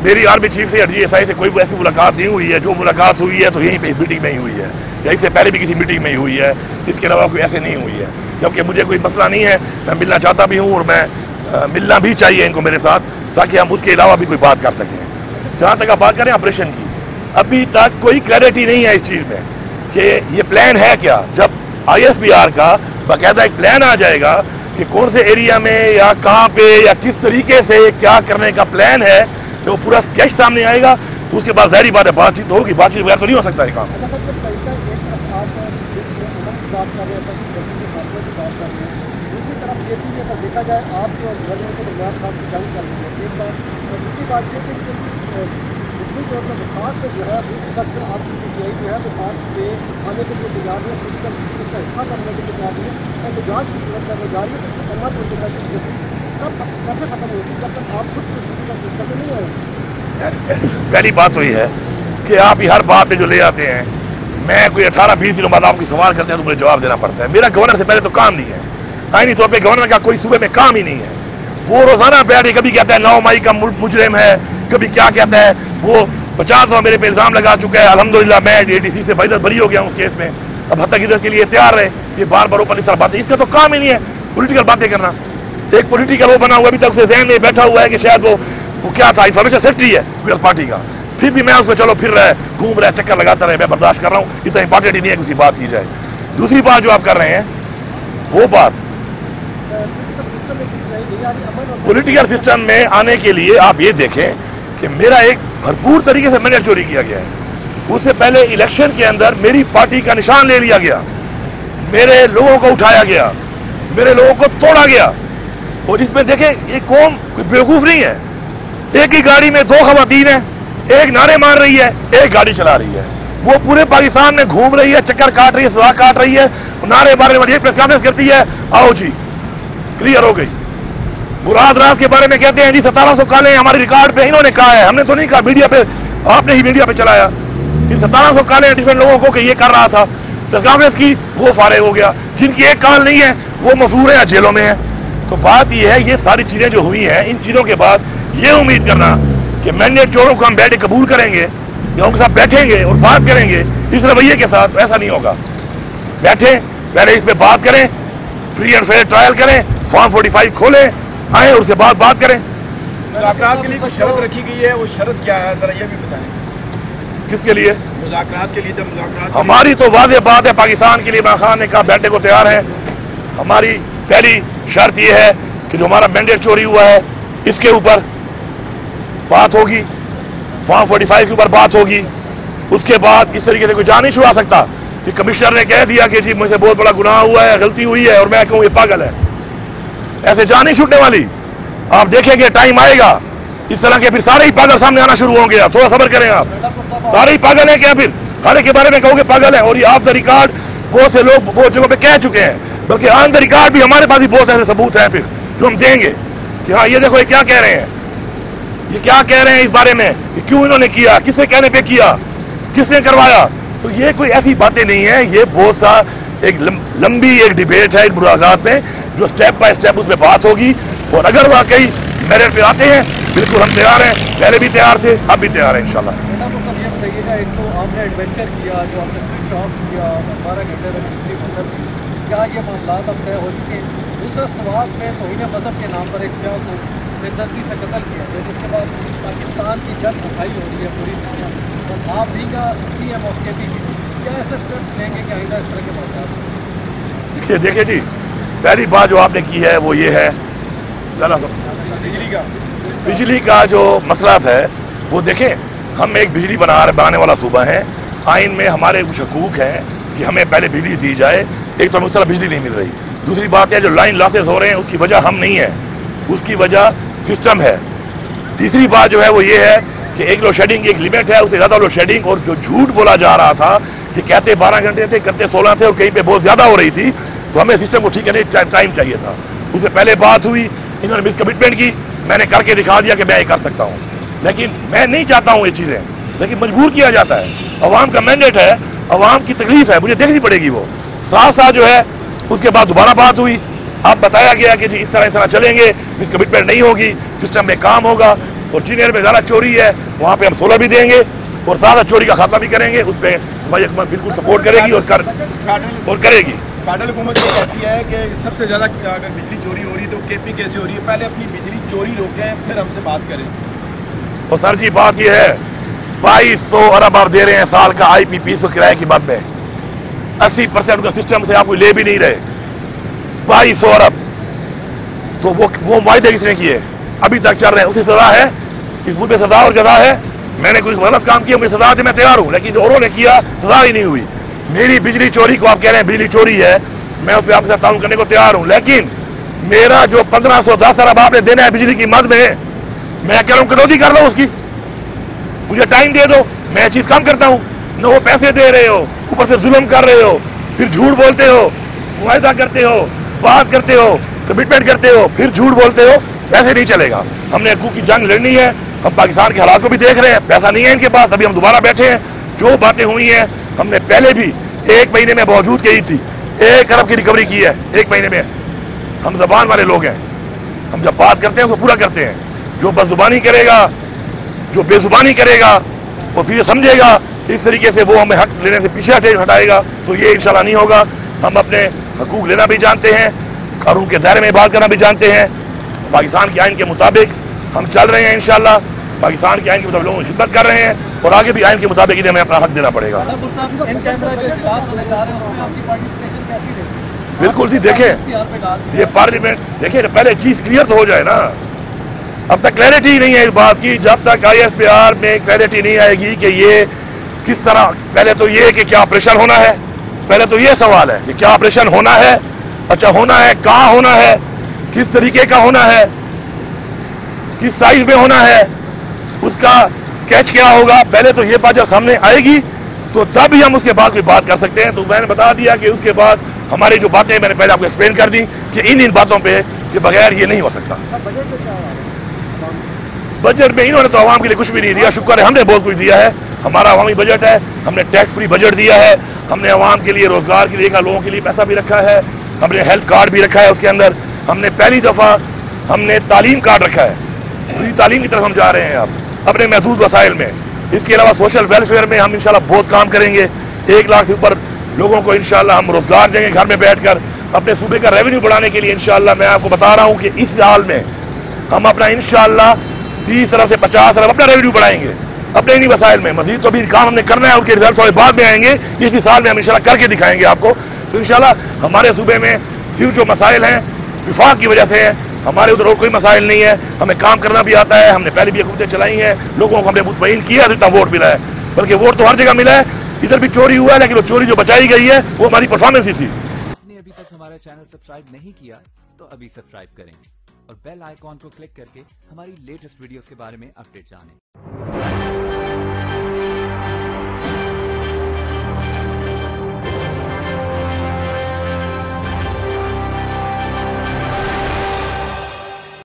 मेरी army chief से या DSI से कोई ऐसी मुलाकात नहीं हुई है। जो मुलाकात हुई है तो यहीं पे मीटिंग में ही हुई है, या इससे पहले भी किसी मीटिंग में ही हुई है, इसके अलावा कोई ऐसे नहीं हुई है। जबकि मुझे कोई मसला नहीं है, मैं मिलना चाहता भी हूँ और मैं मिलना भी चाहिए इनको मेरे साथ, ताकि हम उसके अलावा भी कोई बात कर सकें। जहाँ तक आप बात करें ऑपरेशन की, अभी तक कोई क्लैरिटी नहीं है इस चीज़ में कि ये प्लान है क्या। जब ISPR का बाकायदा एक प्लान आ जाएगा कि कौन से एरिया में या कहाँ पे या किस तरीके से क्या करने का प्लान है, तो पूरा स्केच सामने आएगा, तो उसके बाद ज़ाहिर बात है बातचीत होगी। बातचीत बगैर तो नहीं हो सकता है काम। देखा जाए आप जो इमरान खान की जंग कर रही है, एक बात दूसरी बात ये कि दूसरी तौर पर विकास में जो है आपकी PTI जो है विकास के आने के लिए तैयार है, उसका हिस्सा करने के लिए तैयार है और मिजाज की सूरत में जा रही है। तो करना तब कैसे खत्म होगी जब तक आप खुद सिस्टम में नहीं आए। पहली बात तो ये है कि आप हर बात में जो ले आते हैं, मैं कोई 18-20 दिनों बाद आपकी सवाल करते हैं तो मुझे जवाब देना पड़ता है। मेरा गवर्नर से पहले तो काम नहीं है, आईनी तौर पे गवर्नर का कोई सूबे में काम ही नहीं है। वो रोजाना बैठे कभी कहता है 9 मई का मुजरिम है, कभी क्या कहता है, वो 50 दफा मेरे पे इल्जाम लगा चुका है। अल्हम्दुलिल्लाह मैं ADC से बरी हो गया हूँ उस केस में। अब हद तक इधर के लिए तैयार रहे, ये बार बार ऊपर इस तरह बातें, इसका तो काम ही नहीं है पॉलिटिकल बातें करना। एक पॉलिटिकल वो बना हुआ अभी तक उसे ज़हन में बैठा हुआ है कि शायद वो क्या था, इंफॉर्मेशन सेक्रेटरी है पीपल्स पार्टी का, फिर भी मैं उसमें चलो फिर रहा है, घूम रहा है, चक्कर लगाता रहे, मैं बर्दाश्त कर रहा हूँ। इतना इंपॉर्टेंट ही नहीं है किसी बात की जाए। दूसरी बात जो आप कर रहे हैं वो बात पॉलिटिकल सिस्टम में आने के लिए आप ये देखें कि मेरा एक भरपूर तरीके से मैंने चोरी किया गया है। उससे पहले इलेक्शन के अंदर मेरी पार्टी का निशान ले लिया गया, मेरे लोगों को उठाया गया, मेरे लोगों को तोड़ा गया। और इसमें देखें ये कौम कोई बेवकूफ नहीं है, एक ही गाड़ी में 2 खवातीन है, एक नारे मार रही है, एक गाड़ी चला रही है, वो पूरे पाकिस्तान में घूम रही है, चक्कर काट रही है, सवा काट रही है, नारे मारने वाली प्रेस कॉन्फ्रेंस करती है, आओ जी क्लियर हो गई। मुराद राज के बारे में कहते हैं जी 1700 काले हमारे रिकॉर्ड पे, इन्होंने कहा है, हमने तो नहीं कहा, मीडिया पे आपने ही मीडिया पे चलाया। इन 1700 काले डिफरेंट लोगों को कि ये कर रहा था, प्रेस कॉन्फ्रेंस की, वो फारिग हो गया। जिनकी एक काल नहीं है वो मफरूर है या जेलों में है। तो बात ये है, ये सारी चीजें जो हुई हैं, इन चीजों के बाद ये उम्मीद करना कि मैंडेट चोरों को हम बैठे कबूल करेंगे या उनके साथ बैठेंगे और बात करेंगे इस रवैये के साथ, ऐसा नहीं होगा। बैठे पहले इस पे बात करें, फ्री एंड फेयर ट्रायल करें, फॉर्म 45 खोलें, आए और उसके बाद बात करें। मुज़ाकरात के लिए कुछ शर्त रखी गई है, वो शर्त क्या है जरा ये भी बताएं। किसके लिए? मुज़ाकरात के लिए। जब मुज़ाकरात हमारी तो वाज़ेह बात है, पाकिस्तान के लिए इमरान खान ने कहा बैठने को तैयार है। हमारी पहली शर्त ये है कि जो हमारा मैंडेट चोरी हुआ है इसके ऊपर बात होगी, फॉर्म 45 के ऊपर बात होगी। उसके बाद इस तरीके से कोई जान नहीं छुड़ा सकता कि कमिश्नर ने कह दिया कि जी मुझसे बहुत बड़ा गुनाह हुआ है, गलती हुई है, और मैं कहूँ ये पागल है। ऐसे जान नहीं छूटने वाली। आप देखेंगे टाइम आएगा इस तरह के, फिर सारे ही पागल सामने आना शुरू होंगे। आप थोड़ा सब्र करें, आप सारे ही पागल हैं क्या? फिर हर एक के बारे में कहोगे पागल है, और ये ऑफ द रिकॉर्ड बहुत से लोग बहुत जगहों पे कह चुके हैं, बल्कि ऑन द रिकॉर्ड भी हमारे पास भी बहुत ऐसे सबूत हैं फिर जो हम देंगे कि हाँ ये देखो ये क्या कह रहे हैं, ये क्या कह रहे हैं इस बारे में, क्यों इन्होंने किया, किसने कहने पे किया, किसने करवाया। तो ये कोई ऐसी बातें नहीं है, ये बहुत सा एक लंबी एक डिबेट है इस मुलाकात में, जो स्टेप बाय स्टेप उसमें बात होगी। और अगर वाकई मेरिट पे आते हैं, बिल्कुल हम तैयार हैं, पहले भी तैयार थे, अब भी तैयार हैं इंशाल्लाह। एक तो आपने एडवेंचर किया, जो आपने स्विच ऑफ किया 12 घंटे तक बिजली बंद की, क्या ये मामला अब तय हो चुके हैं? दूसरा सवाल में तौहीन मज़हब के नाम पर एक शख्स को बेदर्दी से कत्ल किया गया, जिसके बाद पाकिस्तान की जंग उठाई हो रही है पूरी दुनिया, और आप भी का PM ऑफ KB क्या ऐसे स्टेप्स लेंगे कि आइंदा इस तरह के मसला? देखिए जी, पहली बात जो आपने की है वो ये है बिजली का जो मसला है वो देखें, हम एक बिजली बनाने वाला सूबा है, आइन में हमारे कुछ हकूक हैं कि हमें पहले बिजली दी जाए। एक तो मुझसे बिजली नहीं मिल रही, दूसरी बात है जो लाइन लॉसेस हो रहे हैं उसकी वजह हम नहीं है, उसकी वजह सिस्टम है। तीसरी बात जो है वो ये है कि एक लोड शेडिंग की एक लिमिट है, उससे ज़्यादा लोड शेडिंग, और जो झूठ बोला जा रहा था कि कहते 12 घंटे थे, करते 16 थे, और कहीं पे बहुत ज़्यादा हो रही थी, तो हमें सिस्टम को ठीक करने टाइम चाहिए था। उससे पहले बात हुई, इन्होंने मिस कमिटमेंट की, मैंने करके दिखा दिया कि मैं ये कर सकता हूँ, लेकिन मैं नहीं चाहता हूँ ये चीज़ें, लेकिन मजबूर किया जाता है। अवाम का मैंडेट है, अवाम की तकलीफ है, मुझे देखनी पड़ेगी वो। साथ साथ जो है उसके बाद दोबारा बात हुई, अब बताया गया कि जी इस तरह चलेंगे, मिस कमिटमेंट नहीं होगी, सिस्टम में काम होगा। और जिन एरिया में ज़्यादा चोरी है वहाँ पे हम 16 भी देंगे और सारा चोरी का खात्मा भी करेंगे। उस पर समाज हुकूमत बिल्कुल सपोर्ट करेगी और करेगी। फेडरल हुकूमत ये कहती है कि सबसे ज़्यादा अगर बिजली चोरी हो रही है तो केपी कैसे हो रही है, पहले अपनी बिजली चोरी रोकें फिर हमसे बात करें। तो सर जी बात यह है 2200 अरब आप दे रहे हैं साल का IPP से किराए की बात में, 80% का सिस्टम से आप कोई ले भी नहीं रहे, 2200 अरब। तो वो वायदे किसने किए अभी तक चल रहे हैं, उसी सजा है, इस मुद्दे सजा और जजा है। मैंने कोई गलत काम किया मुझे सजा दे मैं तैयार हूँ, लेकिन जो औरों ने किया सजा ही नहीं हुई। मेरी बिजली चोरी को आप कह रहे हैं बिजली चोरी है, मैं उस पर आपके साथ ताउन करने को तैयार हूँ, लेकिन मेरा जो 1510 अरब आपने देना है बिजली की मद में, मैं कह रहा हूँ कटौती कर लो उसकी, मुझे टाइम दे दो, मैं चीज कम करता हूँ। न वो पैसे दे रहे हो, ऊपर से जुल्म कर रहे हो, फिर झूठ बोलते हो, मुआयदा करते हो, बात करते हो, कमिटमेंट करते हो, फिर झूठ बोलते हो, पैसे नहीं चलेगा। हमने हकूक की जंग लड़नी है, हम पाकिस्तान के हालात को भी देख रहे हैं, पैसा नहीं है इनके पास, अभी हम दोबारा बैठे हैं। जो बातें हुई हैं हमने पहले भी 1 महीने में बावजूद कही थी, 1 अरब की रिकवरी की है 1 महीने में। हम जबान वाले लोग हैं, हम जब बात करते हैं उसको पूरा करते हैं। जो बदजुबानी करेगा, जो बेजुबानी करेगा, वो फिर समझेगा इस तरीके से वो हमें हक लेने से पीछे हटाएगा, तो ये इंशाल्लाह नहीं होगा। हम अपने हकूक लेना भी जानते हैं, कानून के दायरे में बात करना भी जानते हैं, पाकिस्तान के आइन के मुताबिक हम चल रहे हैं इंशाल्लाह, पाकिस्तान के आइन के मुताबिक लोगों की खिदमत कर रहे हैं और आगे भी आइन के मुताबिक इन्हें हमें अपना हक देना पड़ेगा। बिल्कुल जी, देखें ये पार्लियामेंट, देखिए पहले चीज क्लियर तो हो जाए ना, अब तक क्लैरिटी ही नहीं है इस बात की। जब तक ISPR में क्लैरिटी नहीं आएगी कि ये किस तरह, पहले तो ये कि क्या ऑपरेशन होना है, पहले तो ये सवाल है कि क्या ऑपरेशन होना है, अच्छा होना है, कहाँ होना है, किस तरीके का होना है, किस साइज में होना है, उसका स्केच क्या होगा। पहले तो ये बात जब सामने आएगी तो तब ही हम उसके बाद कोई बात कर सकते हैं। तो मैंने बता दिया कि उसके बाद हमारी जो बातें मैंने पहले आपको एक्सप्लेन कर दी कि इन बातों पे के बगैर ये नहीं हो सकता। बजट में इन्होंने तो आवाम के लिए कुछ भी नहीं दिया, शुक्र है हमने बहुत कुछ दिया है। हमारा अवामी बजट है, हमने टैक्स फ्री बजट दिया है, हमने आवाम के लिए रोजगार के लिए लोगों के लिए पैसा भी रखा है, हमने हेल्थ कार्ड भी रखा है, उसके अंदर हमने पहली दफा हमने तालीम कार्ड रखा है, पूरी तालीम की तरफ हम जा रहे हैं अब अपने महदूद वसाइल में। इसके अलावा सोशल वेलफेयर में हम इंशाल्लाह बहुत काम करेंगे, 1 लाख से ऊपर लोगों को इंशाल्लाह हम रोजगार देंगे घर में बैठकर। अपने सूबे का रेवेन्यू बढ़ाने के लिए इंशाल्लाह मैं आपको बता रहा हूं कि इस साल में हम अपना इंशाल्लाह 30 अरब से 50 अरब अपना रेवेन्यू बढ़ाएंगे अपने इन्हीं वसाइल में। मजीद तो भी काम हमने करना है, उनके रिजल्ट थोड़े बाद में आएंगे, इसी साल में हम इंशाल्लाह करके दिखाएंगे आपको। तो इंशाल्लाह हमारे सूबे में सिर्फ जो मसाइल हैं विफाक की वजह से है, हमारे उधर और कोई मसाइल नहीं है, हमें काम करना भी आता है, हमने पहले भी हुकूमतें चलाई हैं, लोगों को हमने मुतमईन किया जितना वोट मिला है, बल्कि वोट तो हर जगह मिला है, इधर भी चोरी हुआ है लेकिन वो चोरी जो बचाई गई है वो हमारी परफॉर्मेंस ही थी। आपने अभी तक हमारा चैनल सब्सक्राइब नहीं किया तो अभी सब्सक्राइब करें और बेल आइकॉन को क्लिक करके हमारी लेटेस्ट वीडियोस के बारे में अपडेट जानें।